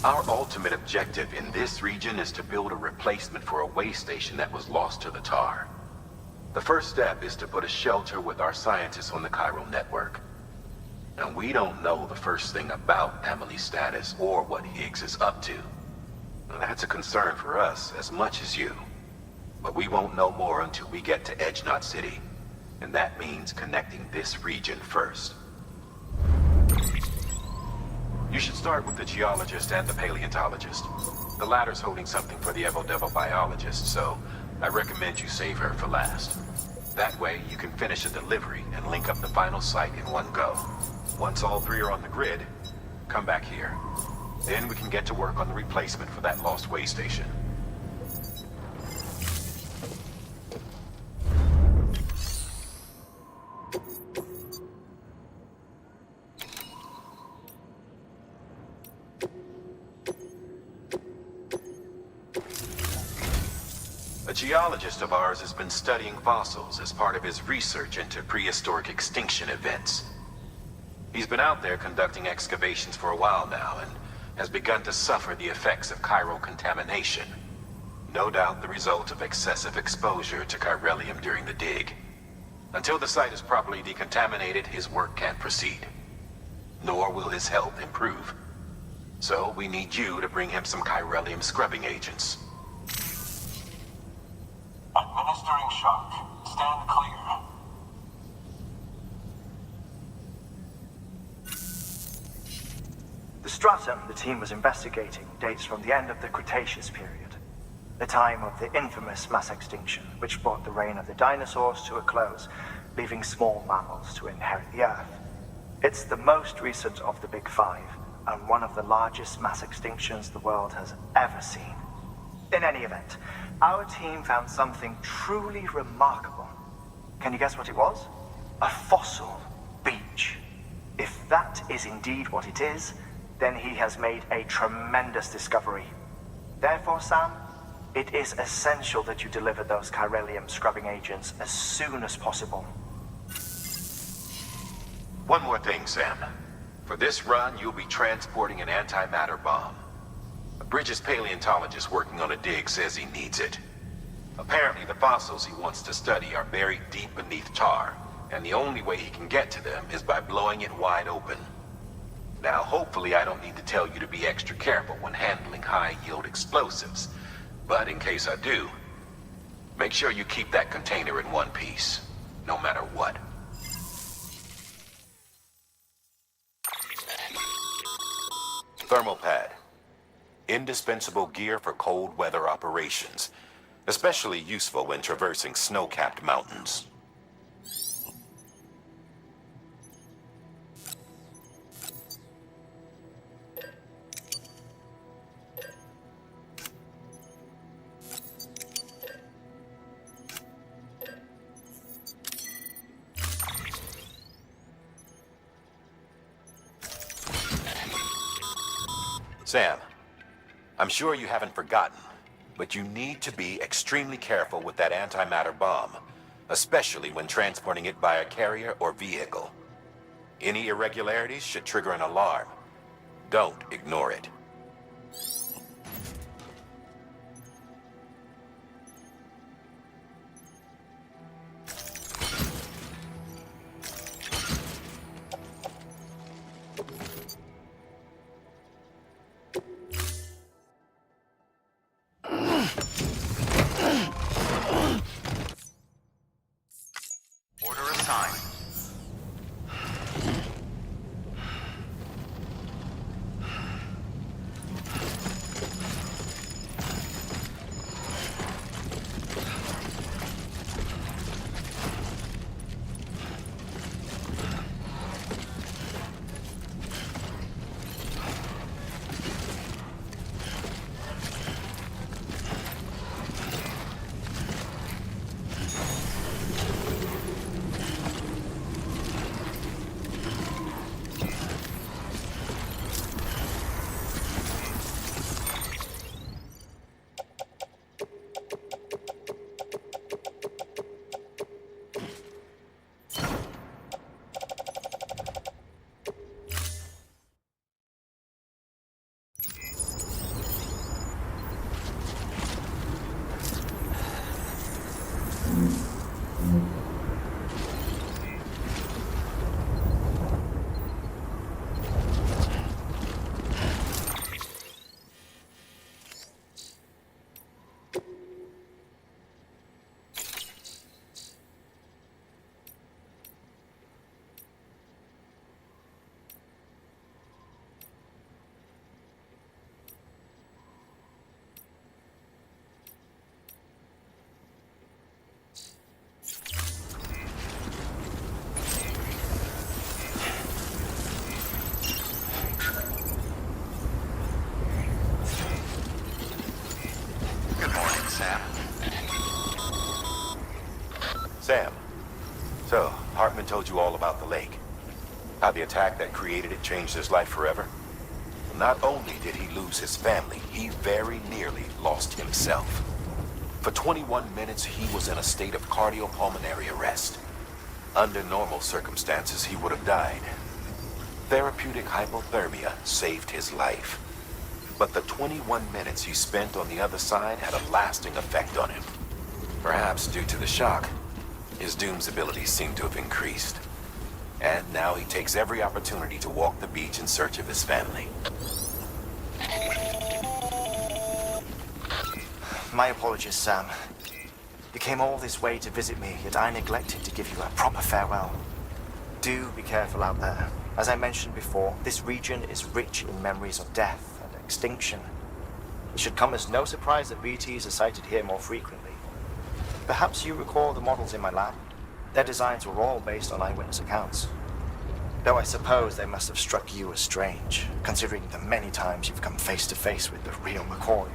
Our ultimate objective in this region is to build a replacement for a way station that was lost to the tar. The first step is to put a shelter with our scientists on the chiral network. Now, we don't know the first thing about Emily's status or what Higgs is up to. Now, that's a concern for us as much as you. But we won't know more until we get to Edge Knot City. And that means connecting this region first. You should start with the geologist and the paleontologist. The latter's holding something for the Evo-Devo biologist, so I recommend you save her for last. That way, you can finish a delivery and link up the final site in one go. Once all three are on the grid, come back here. Then we can get to work on the replacement for that lost way station. A geologist of ours has been studying fossils as part of his research into prehistoric extinction events. He's been out there conducting excavations for a while now and has begun to suffer the effects of chiral contamination. No doubt the result of excessive exposure to chiralium during the dig. Until the site is properly decontaminated, his work can't proceed. Nor will his health improve. So we need you to bring him some chiralium scrubbing agents. Administering shock. Stand clear. The stratum the team was investigating dates from the end of the Cretaceous period, the time of the infamous mass extinction, which brought the reign of the dinosaurs to a close, leaving small mammals to inherit the Earth. It's the most recent of the Big Five, and one of the largest mass extinctions the world has ever seen. In any event, our team found something truly remarkable. Can you guess what it was? A fossil beach. If that is indeed what it is, then he has made a tremendous discovery. Therefore, Sam, it is essential that you deliver those chiralium scrubbing agents as soon as possible. One more thing, Sam. For this run, you'll be transporting an antimatter bomb. A Bridges paleontologist working on a dig says he needs it. Apparently, the fossils he wants to study are buried deep beneath tar, and the only way he can get to them is by blowing it wide open. Now, hopefully I don't need to tell you to be extra careful when handling high-yield explosives. But in case I do, make sure you keep that container in one piece, no matter what. Thermal pad. Indispensable gear for cold weather operations, especially useful when traversing snow-capped mountains. Sam, I'm sure you haven't forgotten, but you need to be extremely careful with that antimatter bomb, especially when transporting it by a carrier or vehicle. Any irregularities should trigger an alarm. Don't ignore it. you all about the lake. How the attack that created it changed his life forever. Not only did he lose his family, he very nearly lost himself. For 21 minutes, he was in a state of cardiopulmonary arrest. Under normal circumstances, he would have died. Therapeutic hypothermia saved his life. But the 21 minutes he spent on the other side had a lasting effect on him. Perhaps due to the shock, his Doom's abilities seem to have increased. And now he takes every opportunity to walk the beach in search of his family. My apologies, Sam. You came all this way to visit me, yet I neglected to give you a proper farewell. Do be careful out there. As I mentioned before, this region is rich in memories of death and extinction. It should come as no surprise that BTs are sighted here more frequently. Perhaps you recall the models in my lab? Their designs were all based on eyewitness accounts. Though I suppose they must have struck you as strange, considering the many times you've come face to face with the real McCoy.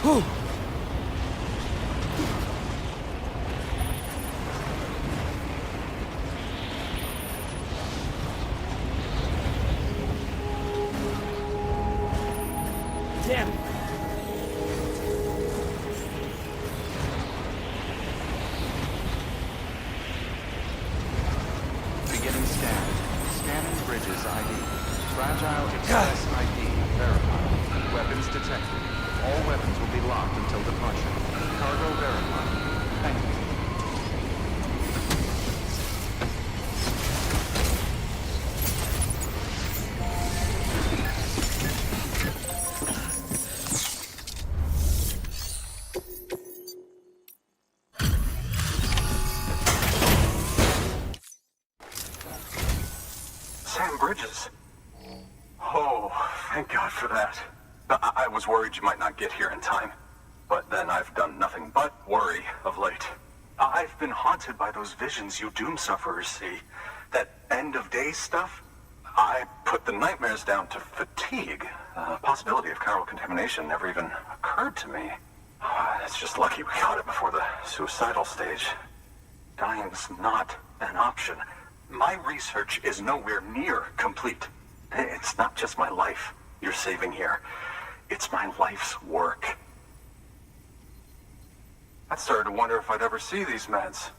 Whew. Damn it. Beginning scan. Scanning bridges ID. Fragile Express ID verified. Weapons detected. All weapons will be locked until departure. Cargo verified. Thank you. Sam Bridges. Oh, thank God for that. I was worried you might not get here in time. But then I've done nothing but worry of late. I've been haunted by those visions you doom sufferers see. That end of days stuff. I put the nightmares down to fatigue. The possibility of chiral contamination never even occurred to me. It's just lucky we got it before the suicidal stage. Dying's not an option. My research is nowhere near complete. It's not just my life you're saving here. It's my life's work. I started to wonder if I'd ever see these meds.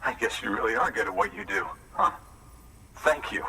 I guess you really are good at what you do, huh? Thank you.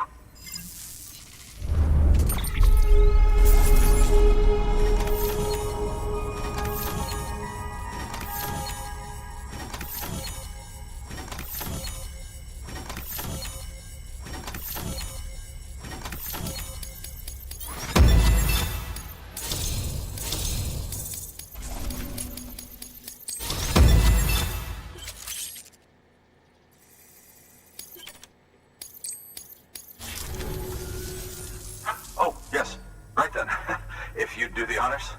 Oh, yes. Right then. If you'd do the honors.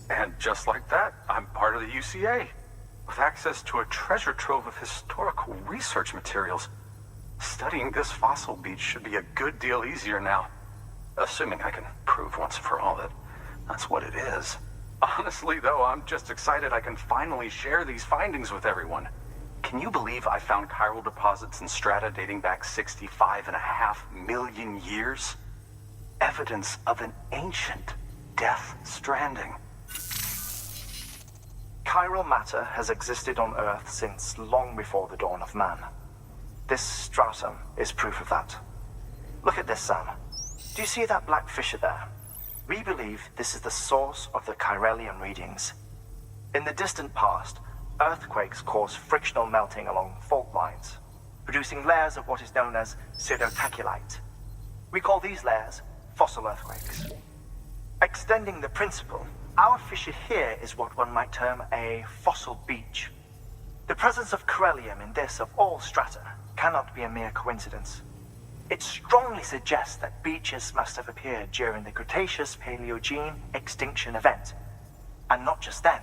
And just like that, I'm part of the UCA, with access to a treasure trove of historical research materials. Studying this fossil beach should be a good deal easier now, assuming I can prove once and for all that that's what it is. Honestly, though, I'm just excited I can finally share these findings with everyone. Can you believe I found chiral deposits in strata dating back 65.5 million years? Evidence of an ancient death stranding. Chiral matter has existed on Earth since long before the dawn of man. This stratum is proof of that. Look at this, Sam. Do you see that black fissure there? We believe this is the source of the Chiralian readings. In the distant past, earthquakes caused frictional melting along fault lines, producing layers of what is known as pseudotachylite. We call these layers fossil earthquakes. Extending the principle, our fissure here is what one might term a fossil beach. The presence of chiralium in this of all strata cannot be a mere coincidence. It strongly suggests that beaches must have appeared during the Cretaceous-Paleogene extinction event. And not just then.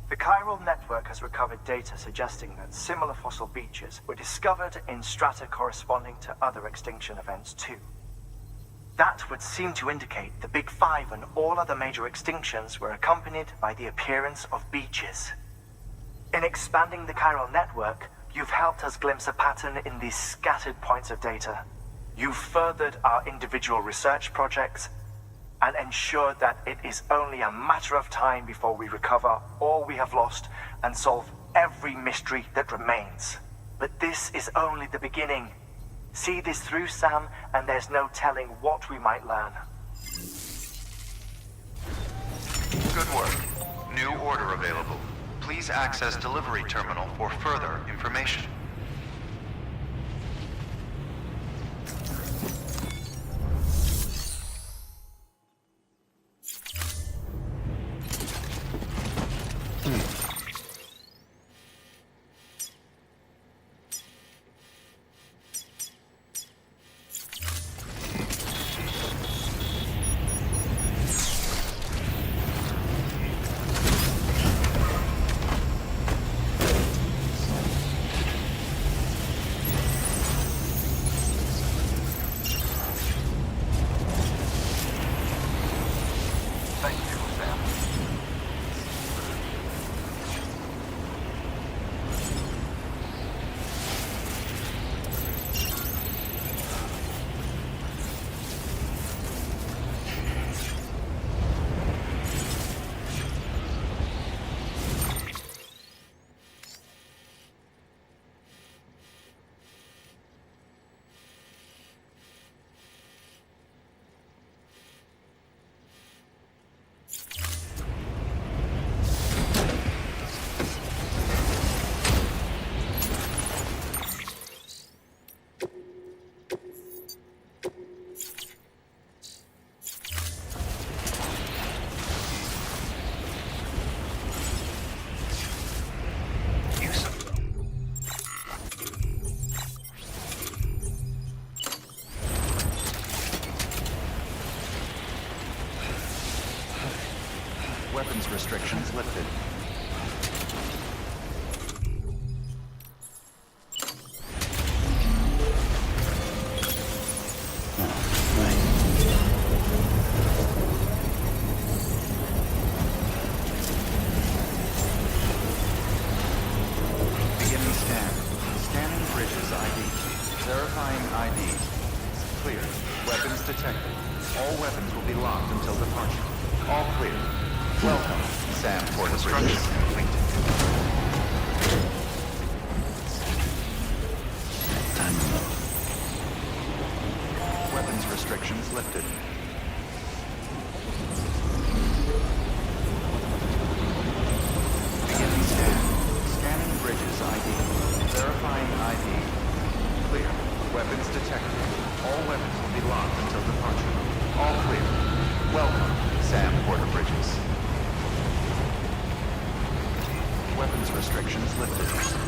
The chiral network has recovered data suggesting that similar fossil beaches were discovered in strata corresponding to other extinction events too. That would seem to indicate the Big Five and all other major extinctions were accompanied by the appearance of beaches. In expanding the chiral network, you've helped us glimpse a pattern in these scattered points of data. You've furthered our individual research projects and ensured that it is only a matter of time before we recover all we have lost and solve every mystery that remains. But this is only the beginning. See this through, Sam, and there's no telling what we might learn. Good work. New order available. Please access delivery terminal for further information. Thank you, Sam. Weapons restrictions lifted. Beginning scan. Scanning bridges ID. Verifying ID. Clear. Weapons detected. All weapons will be locked until departure. All clear. Welcome, Sam for destruction complete. Weapons restrictions lifted. Beginning scan. Scanning bridges ID. Verifying ID. Clear. Weapons detected. All weapons will be locked until departure. All clear. Welcome, Sam Porter Bridges. Weapons restrictions lifted.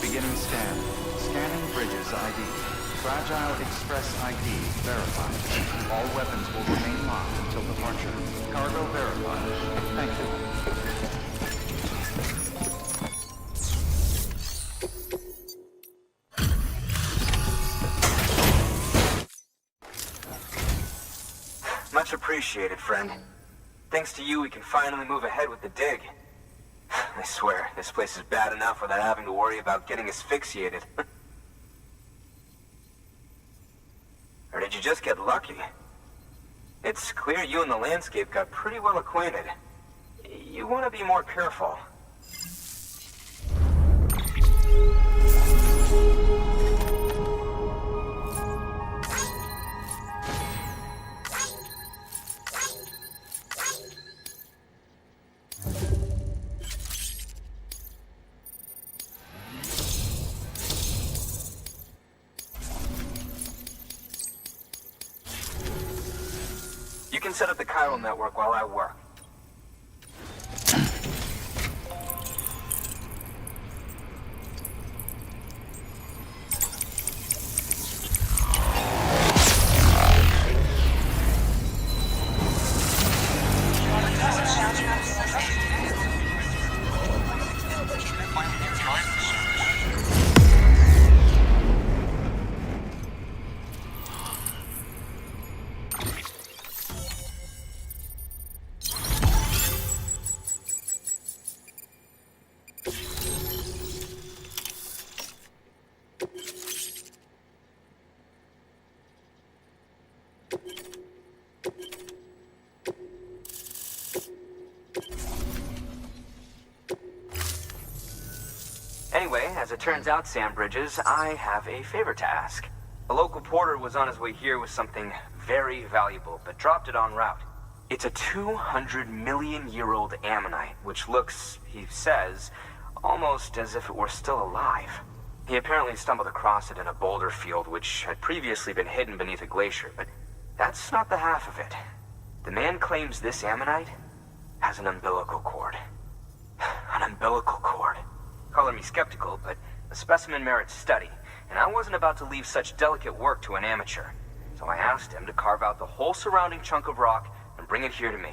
Beginning scan. Scanning bridges ID. Fragile Express ID verified. All weapons will remain locked until departure. Cargo verified. Thank you. Much appreciated, friend. Thanks to you, we can finally move ahead with the dig. I swear, this place is bad enough without having to worry about getting asphyxiated. Or did you just get lucky? It's clear you and the landscape got pretty well acquainted. You want to be more careful. You can set up the chiral network while I work. Anyway, as it turns out, Sam Bridges, I have a favor to ask. A local porter was on his way here with something very valuable, but dropped it en route. It's a 200-million-year-old ammonite, which looks, he says, almost as if it were still alive. He apparently stumbled across it in a boulder field, which had previously been hidden beneath a glacier, but that's not the half of it. The man claims this ammonite has an umbilical cord. An umbilical cord. Color me skeptical, but the specimen merits study, and I wasn't about to leave such delicate work to an amateur. So I asked him to carve out the whole surrounding chunk of rock and bring it here to me.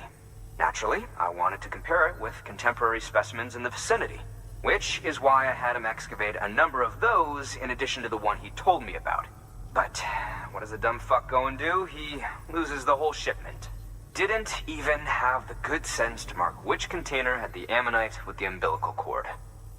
Naturally, I wanted to compare it with contemporary specimens in the vicinity, which is why I had him excavate a number of those in addition to the one he told me about. But what does the dumb fuck go and do? He loses the whole shipment. Didn't even have the good sense to mark which container had the ammonite with the umbilical cord.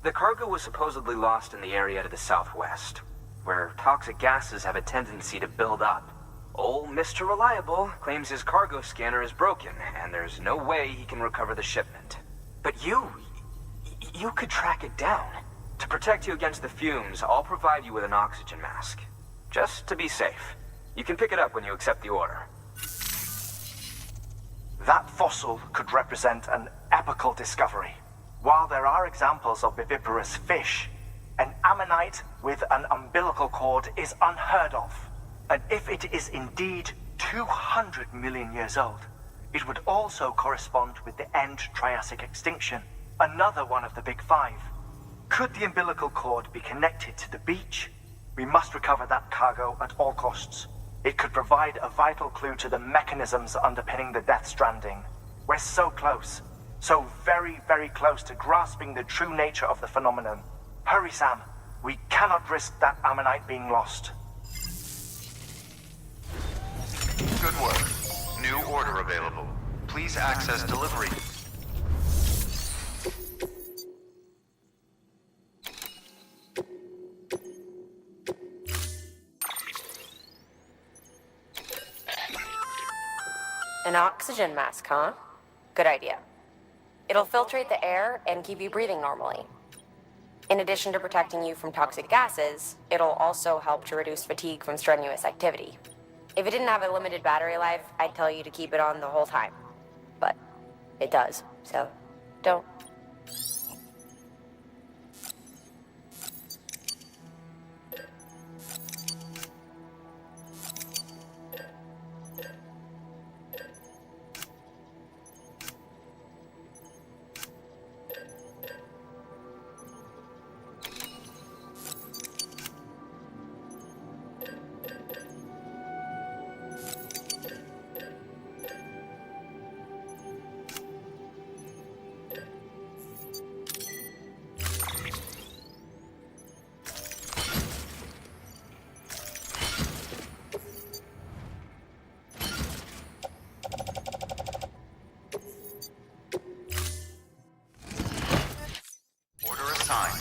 The cargo was supposedly lost in the area to the southwest, where toxic gases have a tendency to build up. Old Mr. Reliable claims his cargo scanner is broken, and there's no way he can recover the shipment. But you could track it down. To protect you against the fumes, I'll provide you with an oxygen mask. Just to be safe. You can pick it up when you accept the order. That fossil could represent an epochal discovery. While there are examples of viviparous fish, an ammonite with an umbilical cord is unheard of. And if it is indeed 200 million years old, it would also correspond with the end Triassic extinction, another one of the big five. Could the umbilical cord be connected to the beach? We must recover that cargo at all costs. It could provide a vital clue to the mechanisms underpinning the Death Stranding. We're so close. So very, very close to grasping the true nature of the phenomenon. Hurry, Sam. We cannot risk that ammonite being lost. Good work. New order available. Please access delivery. An oxygen mask, huh? Good idea. It'll filtrate the air and keep you breathing normally. In addition to protecting you from toxic gases, it'll also help to reduce fatigue from strenuous activity. If it didn't have a limited battery life, I'd tell you to keep it on the whole time. But it does, so don't. Order assigned.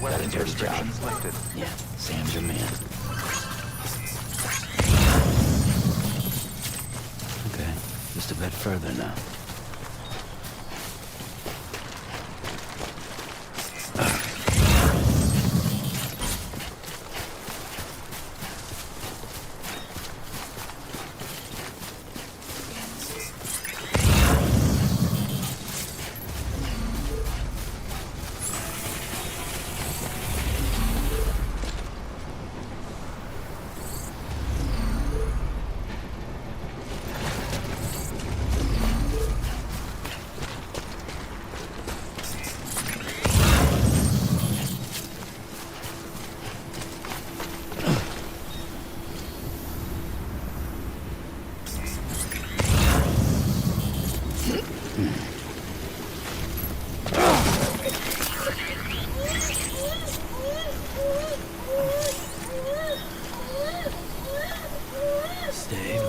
Weapons restrictions lifted. Yeah, Sam's your man. Okay, just a bit further now. Stay.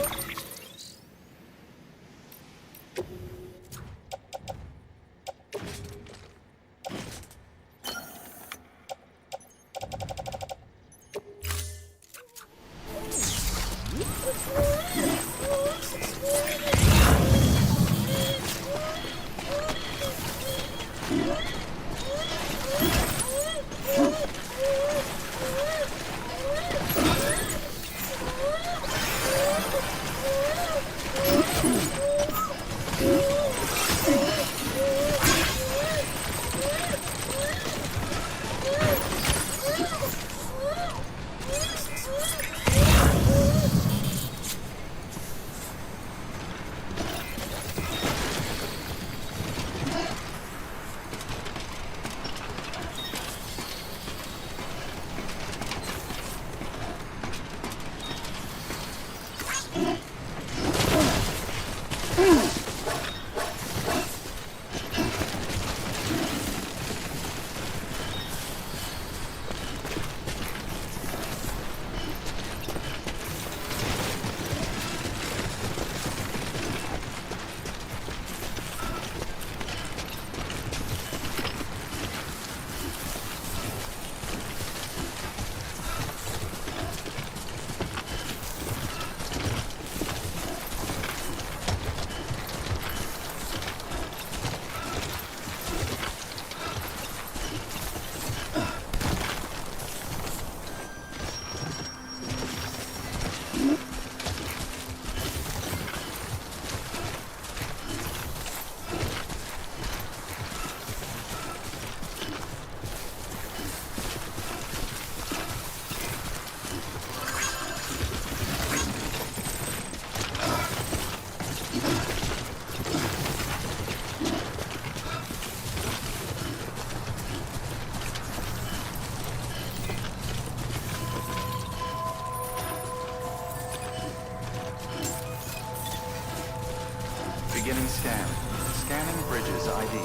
Sam. Scanning bridges ID.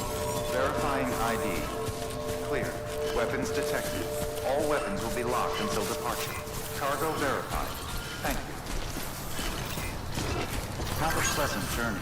Verifying ID. Clear. Weapons detected. All weapons will be locked until departure. Cargo verified. Thank you. Have a pleasant journey.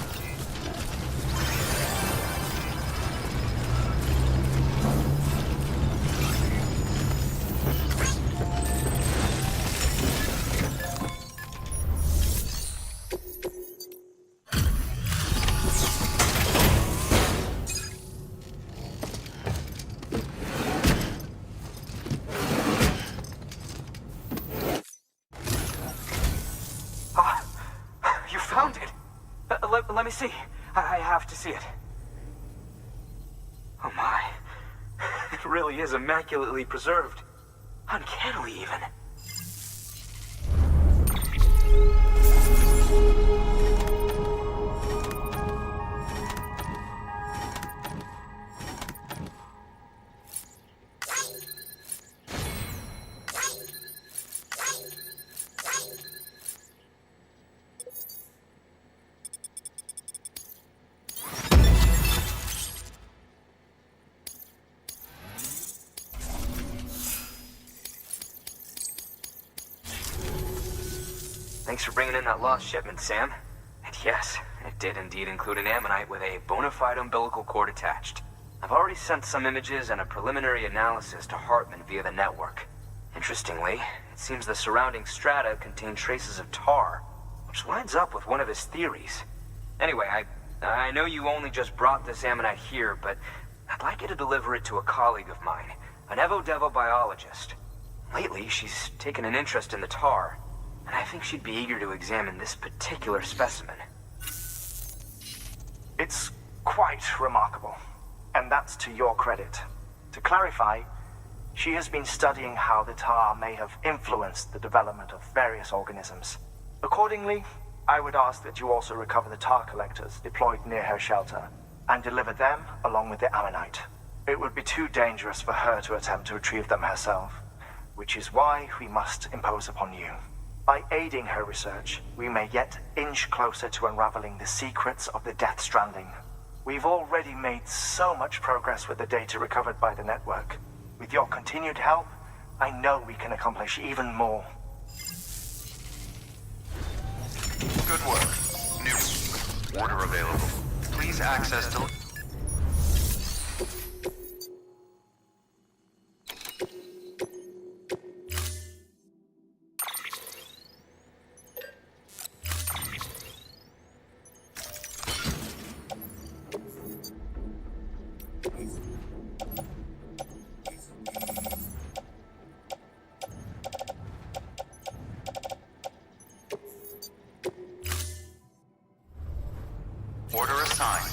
You found it! Let me see. I have to see it. Oh my. It really is immaculately preserved. Uncannily, even. Thanks for bringing in that lost shipment, Sam. And yes, it did indeed include an ammonite with a bona fide umbilical cord attached. I've already sent some images and a preliminary analysis to Heartman via the network. Interestingly, it seems the surrounding strata contain traces of tar, which lines up with one of his theories. Anyway, I know you only just brought this ammonite here, but I'd like you to deliver it to a colleague of mine, an Evo-Devo biologist. Lately, she's taken an interest in the tar, and I think she'd be eager to examine this particular specimen. It's quite remarkable, and that's to your credit. To clarify, she has been studying how the tar may have influenced the development of various organisms. Accordingly, I would ask that you also recover the tar collectors deployed near her shelter, and deliver them along with the ammonite. It would be too dangerous for her to attempt to retrieve them herself, which is why we must impose upon you. By aiding her research, we may yet inch closer to unraveling the secrets of the Death Stranding. We've already made so much progress with the data recovered by the network. With your continued help, I know we can accomplish even more. Good work. New. Order available. Please access to... Order assigned.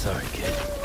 Sorry, kid.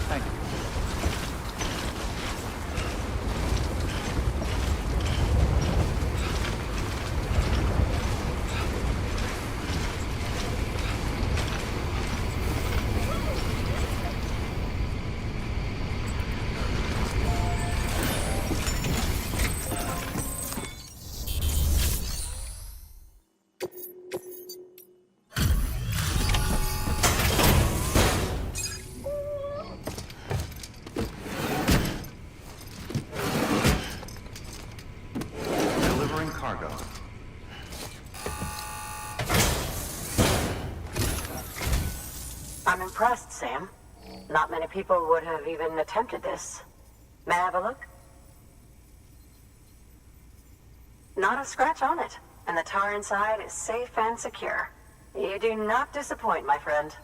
Thank you. Delivering cargo. I'm impressed, Sam. Not many people would have even attempted this. May I have a look? Not a scratch on it, and the tar inside is safe and secure. You do not disappoint, my friend.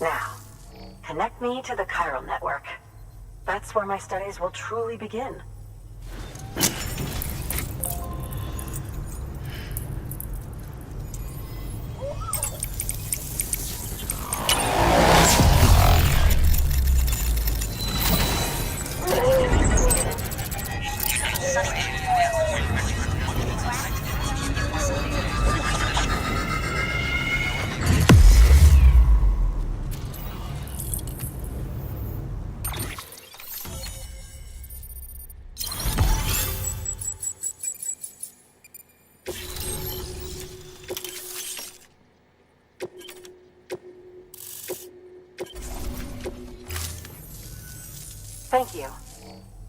Now, connect me to the chiral network. That's where my studies will truly begin. Thank you.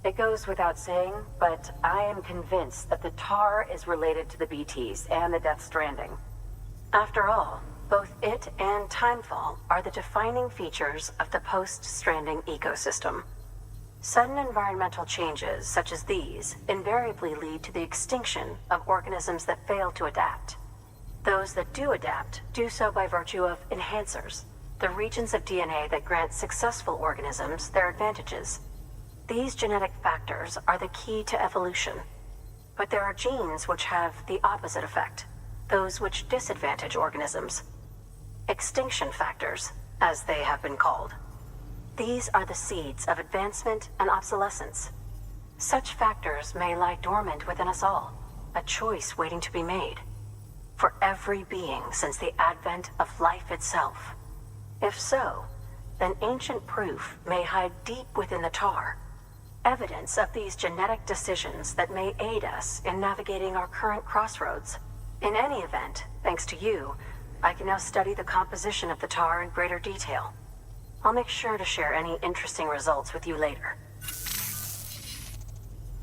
It goes without saying, but I am convinced that the tar is related to the BTs and the Death Stranding. After all, both it and Timefall are the defining features of the post-Stranding ecosystem. Sudden environmental changes such as these invariably lead to the extinction of organisms that fail to adapt. Those that do adapt do so by virtue of enhancers, the regions of DNA that grant successful organisms their advantages. These genetic factors are the key to evolution. But there are genes which have the opposite effect, those which disadvantage organisms. Extinction factors, as they have been called. These are the seeds of advancement and obsolescence. Such factors may lie dormant within us all, a choice waiting to be made. For every being since the advent of life itself. If so, then ancient proof may hide deep within the tar. Evidence of these genetic decisions that may aid us in navigating our current crossroads. In any event, thanks to you, I can now study the composition of the tar in greater detail. I'll make sure to share any interesting results with you later.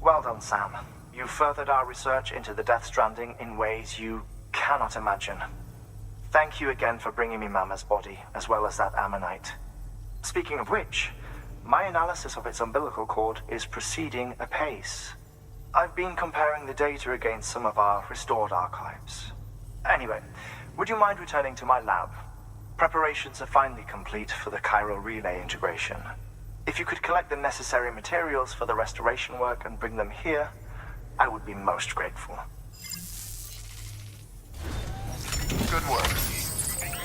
Well done, Sam. You furthered our research into the Death Stranding in ways you cannot imagine. Thank you again for bringing me Mama's body, as well as that ammonite. Speaking of which, my analysis of its umbilical cord is proceeding apace. I've been comparing the data against some of our restored archives. Anyway, would you mind returning to my lab? Preparations are finally complete for the chiral relay integration. If you could collect the necessary materials for the restoration work and bring them here, I would be most grateful. Good work.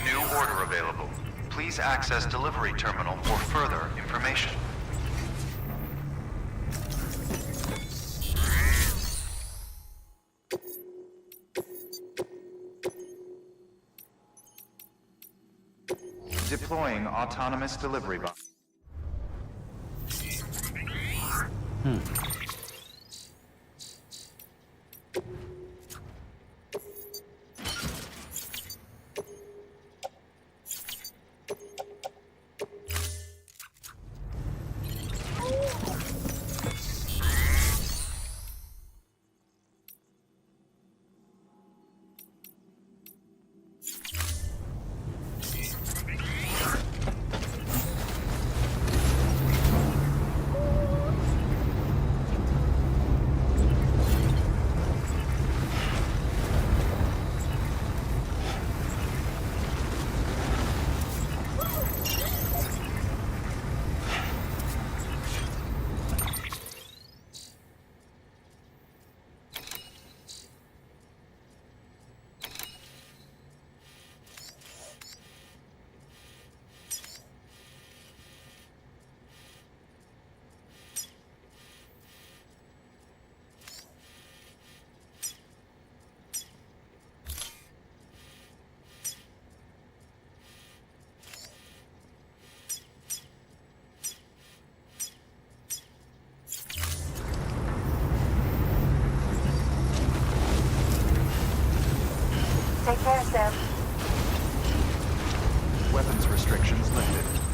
New order available. Please access delivery terminal for further information. Deploy. Deploying autonomous delivery bot. Take care, Sam. Weapons restrictions lifted.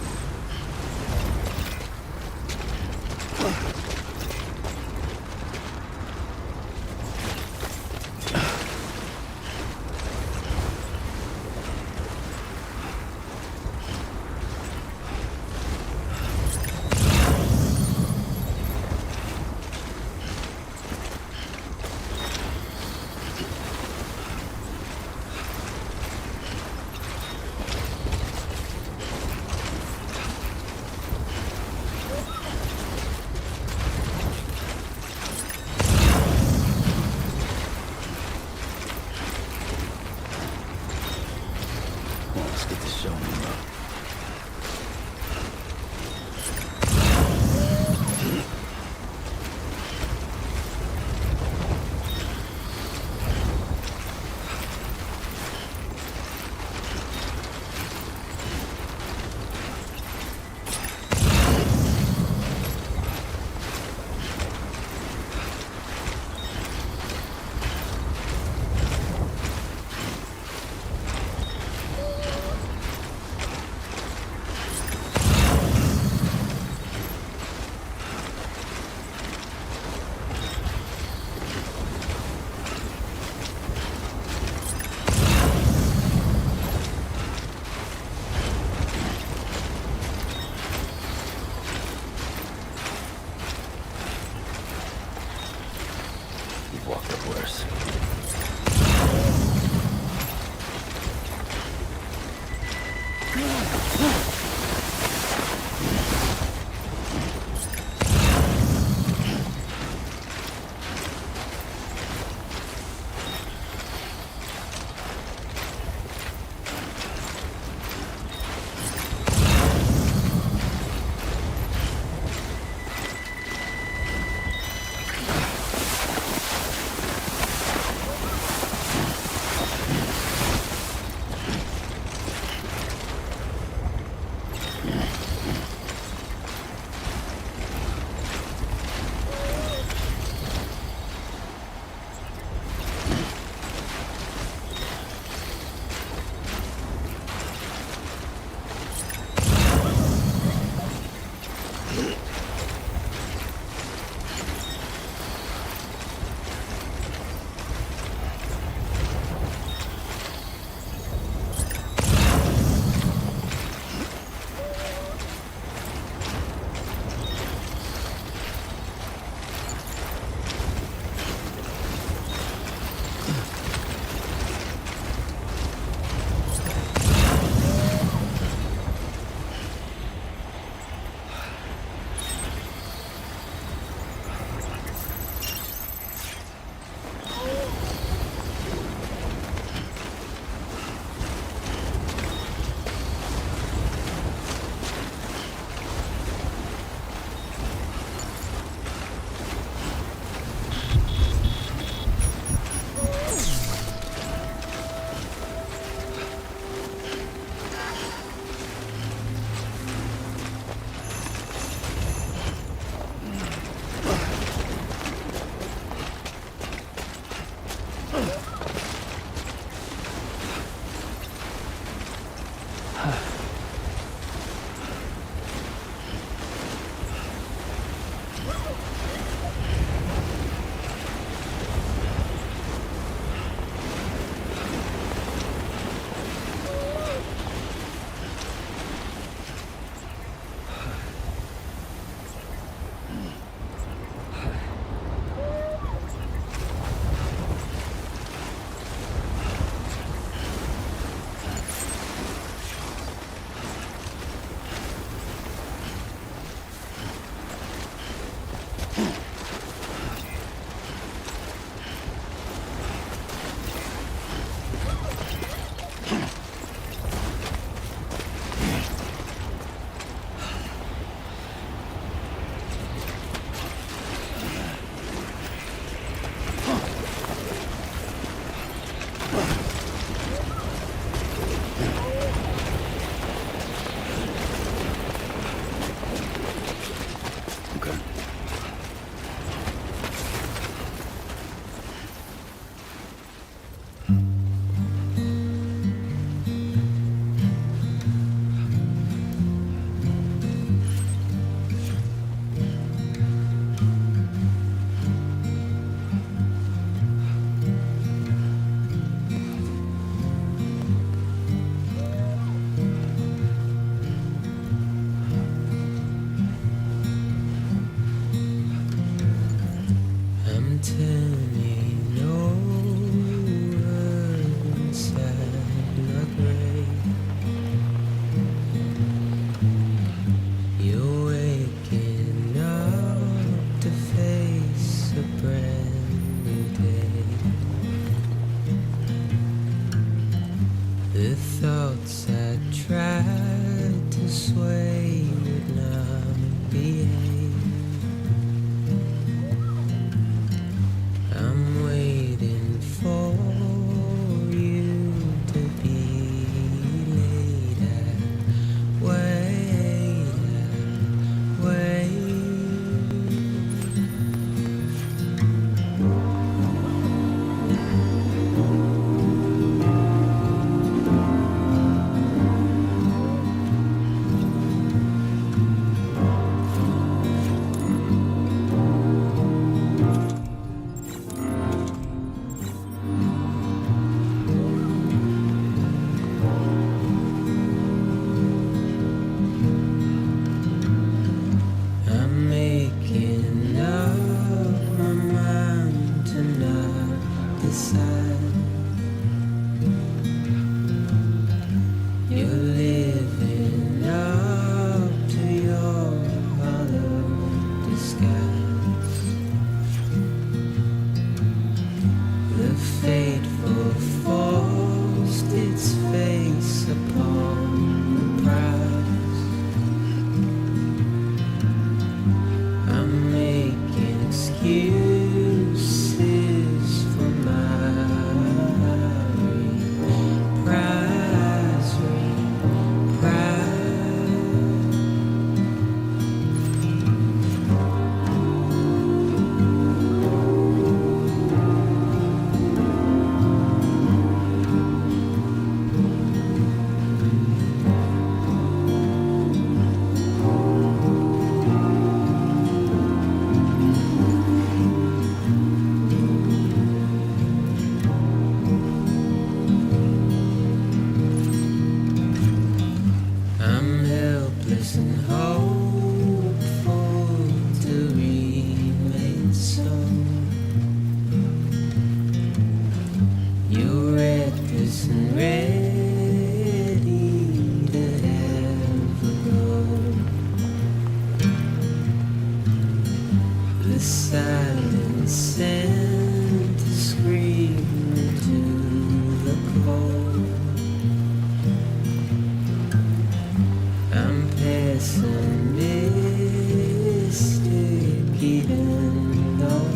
I'm pessimistic, even though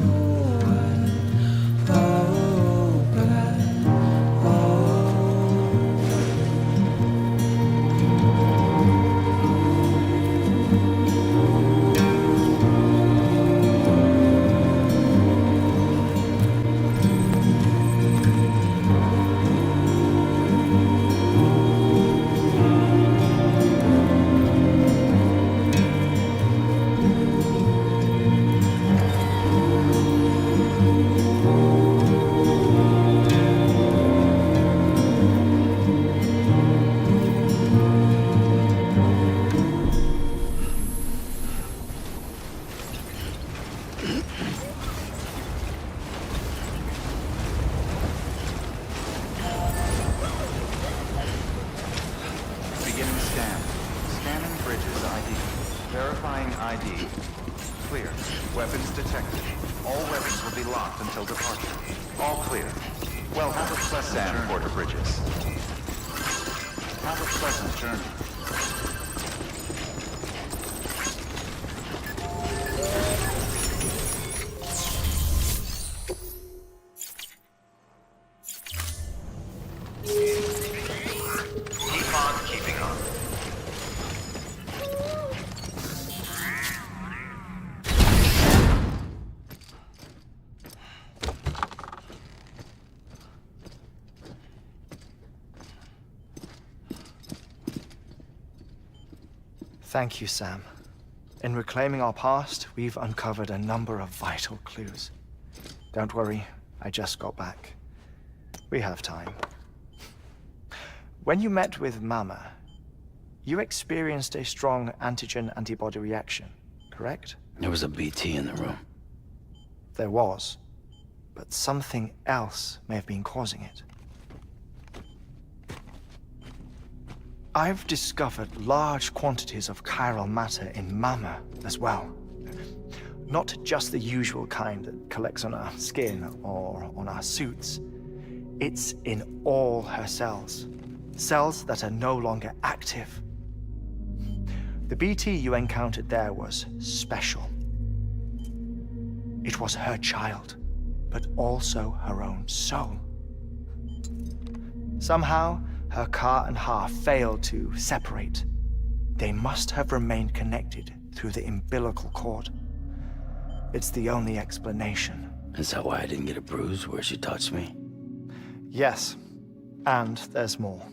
I hope I Beginning scan. Scanning bridges ID. Verifying ID. Clear. Weapons detected. All weapons will be locked until departure. All clear. Well, have a pleasant journey, Porter Bridges. Have a pleasant journey. Keep on keeping on. Thank you, Sam. In reclaiming our past, we've uncovered a number of vital clues. Don't worry, I just got back. We have time. When you met with Mama, you experienced a strong antigen-antibody reaction, correct? There was a BT in the room. There was, but something else may have been causing it. I've discovered large quantities of chiral matter in Mama as well. Not just the usual kind that collects on our skin or on our suits. It's in all her cells. Cells that are no longer active. The BT you encountered there was special. It was her child, but also her own soul. Somehow, her car and half failed to separate. They must have remained connected through the umbilical cord. It's the only explanation. Is that why I didn't get a bruise where she touched me? Yes, and there's more.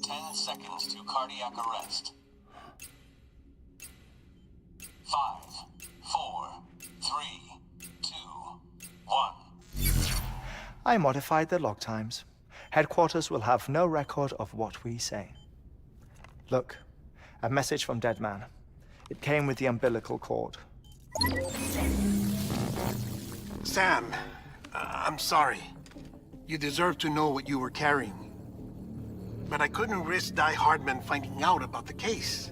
10 seconds to cardiac arrest. 5, 4, 3, 2, 1. I modified the log times. Headquarters will have no record of what we say. Look, a message from Deadman. It came with the umbilical cord. Sam, I'm sorry. You deserve to know what you were carrying. But I couldn't risk Die Hardman finding out about the case.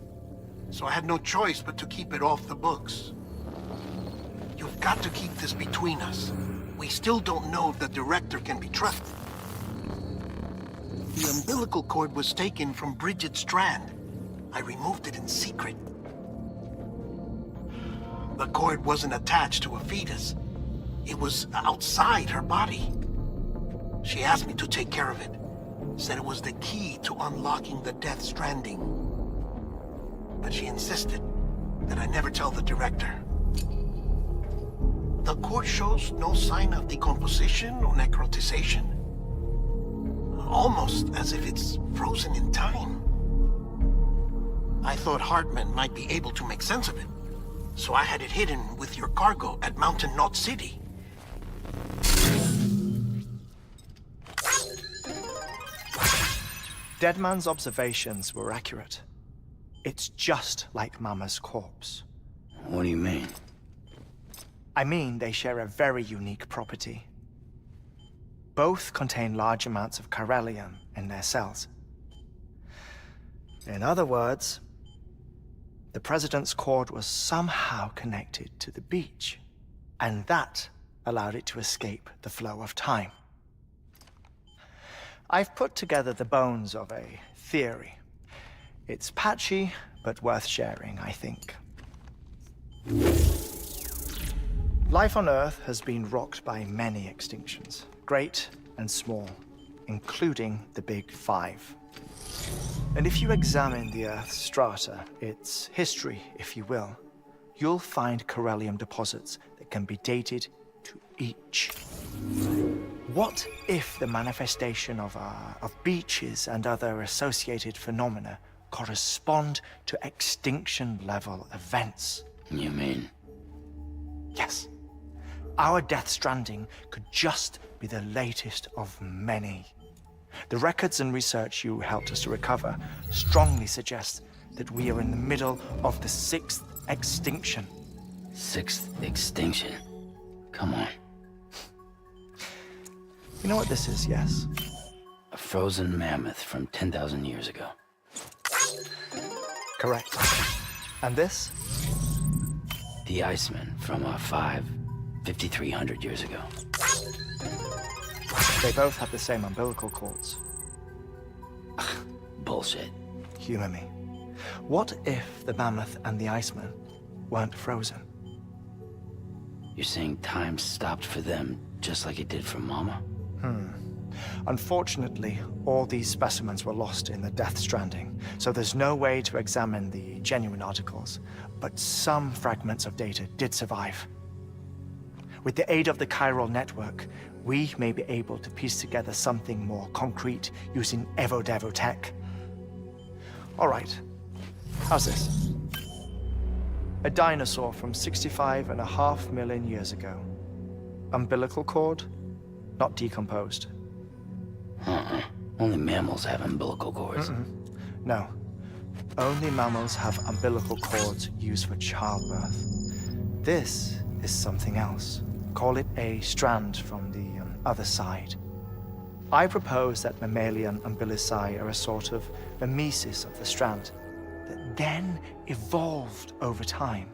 So I had no choice but to keep it off the books. You've got to keep this between us. We still don't know if the director can be trusted. The umbilical cord was taken from Bridget Strand. I removed it in secret. The cord wasn't attached to a fetus. It was outside her body. She asked me to take care of it. Said it was the key to unlocking the Death Stranding. But she insisted that I never tell the director. The cord shows no sign of decomposition or necrotization. Almost as if it's frozen in time. I thought Hartman might be able to make sense of it. So I had it hidden with your cargo at Mountain Knot City. Deadman's observations were accurate. It's just like Mama's corpse. What do you mean? I mean, they share a very unique property. Both contain large amounts of chiralium in their cells. In other words, the President's cord was somehow connected to the beach, and that allowed it to escape the flow of time. I've put together the bones of a theory. It's patchy, but worth sharing, I think. Life on Earth has been rocked by many extinctions, great and small, including the Big Five. And if you examine the Earth's strata, its history, if you will, you'll find corellium deposits that can be dated to each. What if the manifestation of beaches and other associated phenomena correspond to extinction-level events? You mean? Yes. Our Death Stranding could just be the latest of many. The records and research you helped us to recover strongly suggest that we are in the middle of the 6th extinction. 6th extinction? Come on. You know what this is, yes? A frozen mammoth from 10,000 years ago. Correct. And this? The Iceman from 5,300 years ago. They both have the same umbilical cords. Bullshit. Humor me. What if the mammoth and the Iceman weren't frozen? You're saying time stopped for them just like it did for Mama? Unfortunately, all these specimens were lost in the Death Stranding, so there's no way to examine the genuine articles, but some fragments of data did survive. With the aid of the chiral network, we may be able to piece together something more concrete using Evo-Devo tech. All right, how's this? A dinosaur from 65.5 million years ago. Umbilical cord, not decomposed. Only mammals have umbilical cords. No, only mammals have umbilical cords used for childbirth. This is something else. Call it a strand from the other side. I propose that mammalian umbilici are a sort of mimesis of the strand that then evolved over time.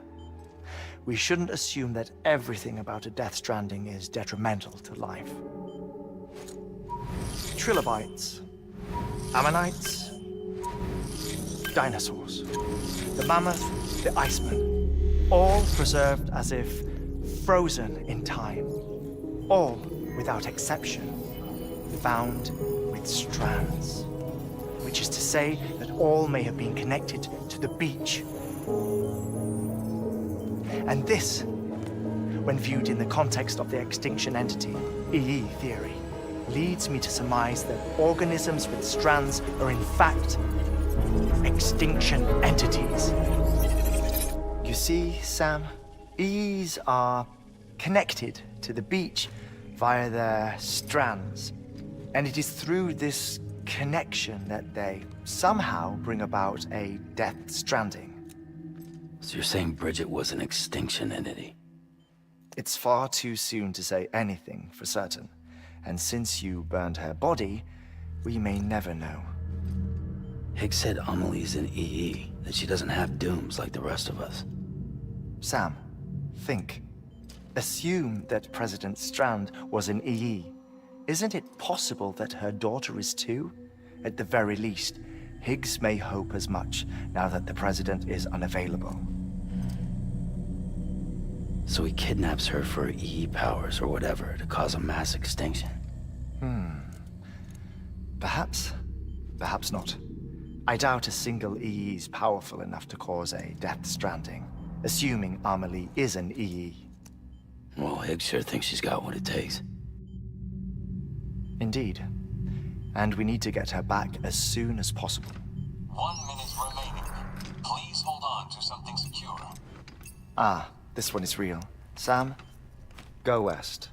We shouldn't assume that everything about a Death Stranding is detrimental to life. Trilobites, ammonites, dinosaurs, the mammoth, the Iceman, all preserved as if frozen in time, all, without exception, found with strands, which is to say that all may have been connected to the beach. And this, when viewed in the context of the extinction entity, EE theory, leads me to surmise that organisms with strands are in fact extinction entities. You see, Sam, EEs are connected to the beach via their strands, and it is through this connection that they somehow bring about a Death Stranding. So you're saying Bridget was an extinction entity? It's far too soon to say anything for certain, and since you burned her body, we may never know. Higgs said Amelie's an EE, that she doesn't have dooms like the rest of us. Sam, think. Assume that President Strand was an EE. Isn't it possible that her daughter is too? At the very least, Higgs may hope as much now that the President is unavailable. So he kidnaps her for EE powers or whatever to cause a mass extinction. Perhaps. Perhaps not. I doubt a single EE is powerful enough to cause a Death Stranding, assuming Amelie is an EE. Well, Higgs sure thinks she's got what it takes. Indeed. And we need to get her back as soon as possible. 1 minute remaining. Please hold on to something secure. Ah, this one is real. Sam, go west.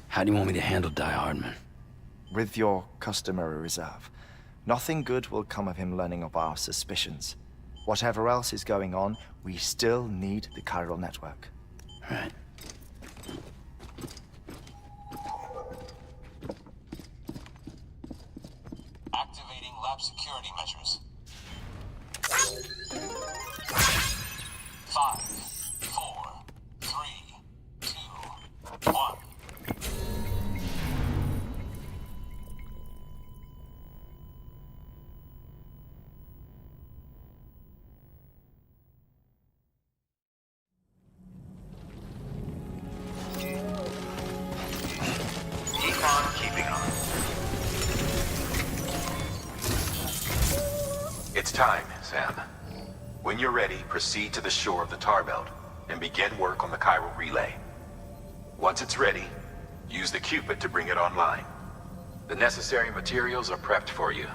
How do you want me to handle Die Hardman? With your customary reserve. Nothing good will come of him learning of our suspicions. Whatever else is going on, we still need the chiral network. Right. Activating lab security measures. 5, 4, 3, 2, 1. It's time, Sam. When you're ready, proceed to the shore of the tar belt and begin work on the chiral relay. Once it's ready, use the Cupid to bring it online. The necessary materials are prepped for you.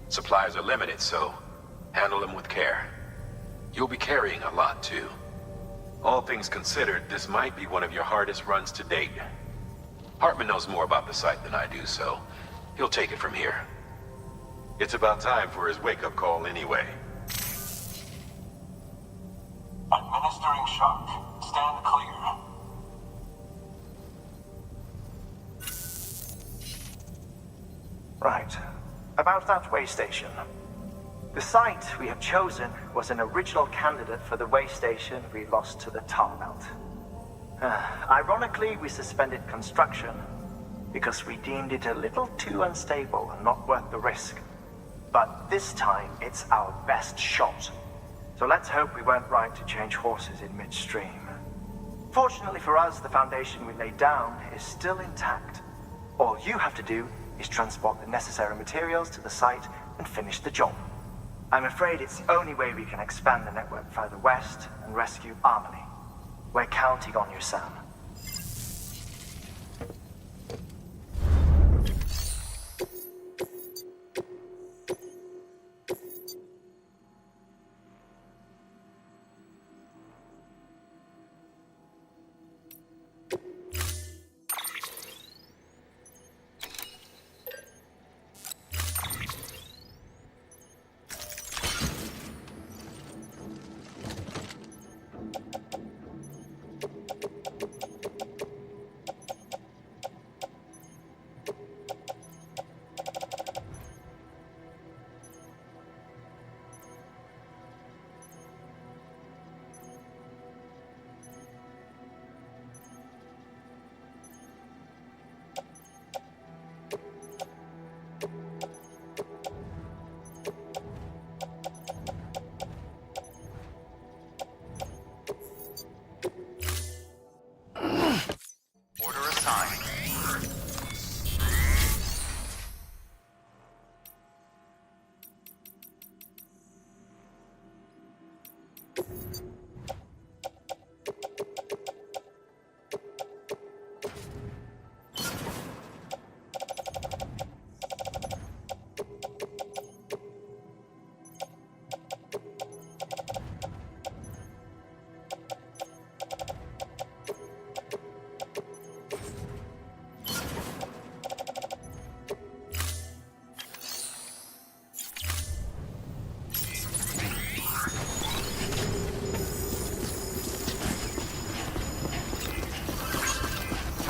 Supplies are limited, so handle them with care. You'll be carrying a lot, too. All things considered, this might be one of your hardest runs to date. Heartman knows more about the site than I do, so he'll take it from here. It's about time for his wake-up call anyway. Administering shock. Stand clear. Right. About that way station. The site we have chosen was an original candidate for the way station we lost to the tar belt. Ironically, we suspended construction because we deemed it a little too unstable and not worth the risk. But this time, it's our best shot. So let's hope we weren't right to change horses in midstream. Fortunately for us, the foundation we laid down is still intact. All you have to do is transport the necessary materials to the site and finish the job. I'm afraid it's the only way we can expand the network further west and rescue Amelie. We're counting on you, Sam. Order assigned.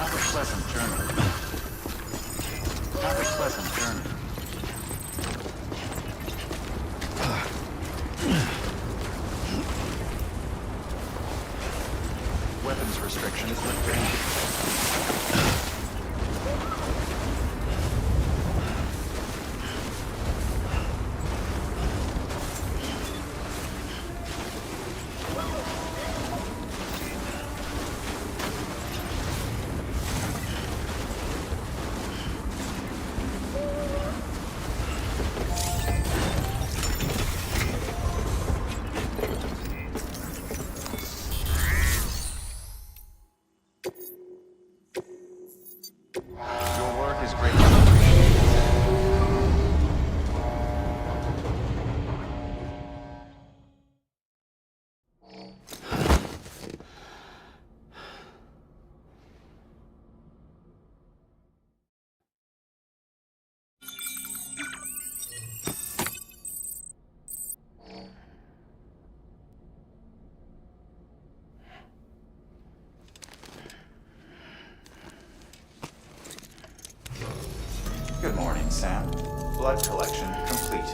Have a pleasant journey. Have a pleasant journey. Weapons restriction is lifted. Your work is greatly appreciated. Good morning, Sam. Blood collection complete.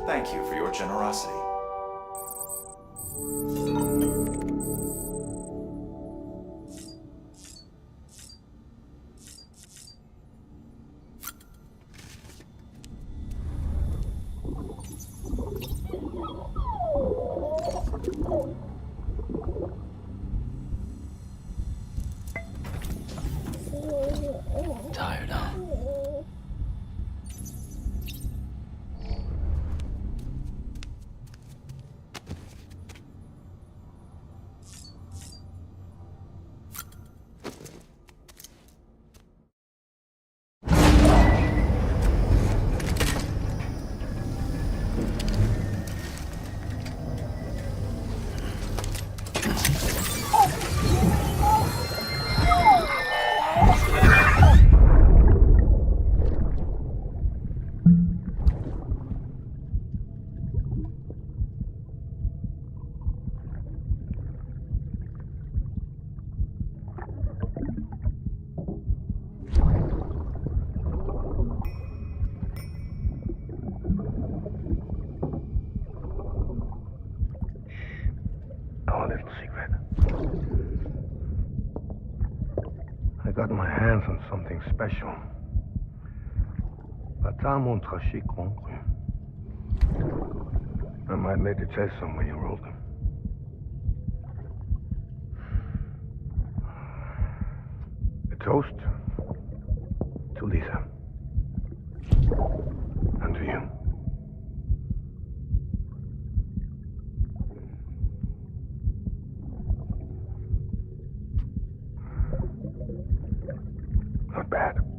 Thank you for your generosity. Tired, huh? got my hands on something special. Pata mon trachy concru. I might lay the test somewhere you rolled them. A toast to Lisa. And to you. Not bad.